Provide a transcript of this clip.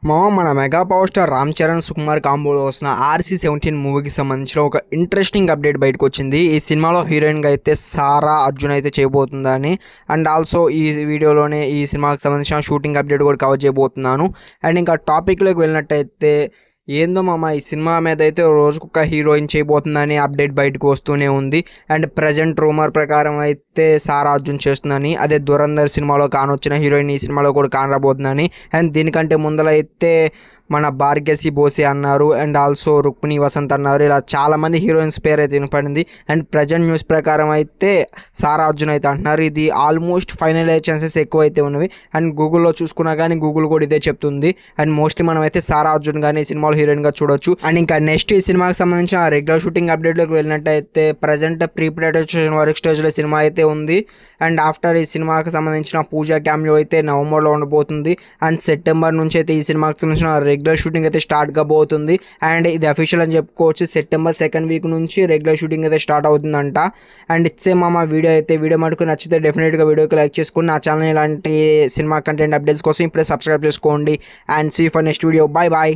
మన mega power star Ram Charan Sukumar కాంబోలో వస్తున్న RC-17 మూవీకి సంబంధించిన ఒక ఇంట్రెస్టింగ్ అప్డేట్ బయటకు వచ్చింది. ఈ సినిమాలో హీరోయిన్గా అయితే సారా అర్జున్ అయితే చేయబోతుందని, అండ్ ఆల్సో ఈ వీడియోలోనే ఈ సినిమాకి సంబంధించిన షూటింగ్ అప్డేట్ కూడా కవర్ చేయబోతున్నాను. అండ్ ఇంకా టాపిక్లోకి వెళ్ళినట్టయితే ఏందో ఈ సినిమా మీద అయితే రోజుకొక హీరోయిన్ చేయబోతుందని అప్డేట్ బయటకు వస్తూనే ఉంది. అండ్ ప్రజెంట్ రూమర్ ప్రకారం అయితే సారా అర్జున్ చేస్తుందని, అదే దురంధర్ సినిమాలో కానొచ్చిన హీరోయిన్ ఈ సినిమాలో కూడా కానరాబోతుందని. అండ్ దీనికంటే ముందలైతే మన భార్గసి బోసే అన్నారు, అండ్ ఆల్సో రుక్మిణి వసంత్ అన్నారు. ఇలా చాలామంది హీరోయిన్స్ పేరు అయితే వినపడింది. అండ్ ప్రజెంట్ న్యూస్ ప్రకారం అయితే సారా అర్జున్ అయితే అంటున్నారు. ఇది ఆల్మోస్ట్ ఫైనల్ అయ్యే ఛాన్సెస్ ఎక్కువ అయితే ఉన్నవి. అండ్ గూగుల్లో చూసుకున్నా కానీ గూగుల్ కూడా ఇదే చెప్తుంది. అండ్ మోస్ట్లీ మనం అయితే సారా అర్జున్ కానీ సినిమాలో హీరోయిన్గా చూడొచ్చు. అండ్ ఇంకా నెక్స్ట్ ఈ సినిమాకి సంబంధించిన రెగ్యులర్ షూటింగ్ అప్డేట్లోకి వెళ్ళినట్టయితే ప్రజెంట్ ప్రీ ప్రొడక్షన్ వర్క్ స్టేజ్లో సినిమా అయితే ఉంది. అండ్ ఆఫ్టర్ ఈ సినిమాకి సంబంధించిన పూజా క్యామియో అయితే నవంబర్లో ఉండబోతుంది. అండ్ సెప్టెంబర్ నుంచి అయితే ఈ సినిమాకి సంబంధించిన రెగ్యులర్ షూటింగ్ అయితే స్టార్ట్ కాబోతుంది. అండ్ ఇది అఫీషియల్ అని చెప్పుకోవచ్చు. సెప్టెంబర్ 2nd వీక్ నుంచి రెగ్యులర్ షూటింగ్ అయితే స్టార్ట్ అవుతుందంట. అండ్ ఇట్సే వీడియో మటుకు నచ్చితే డెఫినెట్గా వీడియోకి లైక్ చేసుకుని నా ఛానల్ ఇలాంటి సినిమా కంటెంట్ అప్డేట్స్ కోసం ఇప్పుడే సబ్స్క్రైబ్ చేసుకోండి. And see for next video. Bye bye.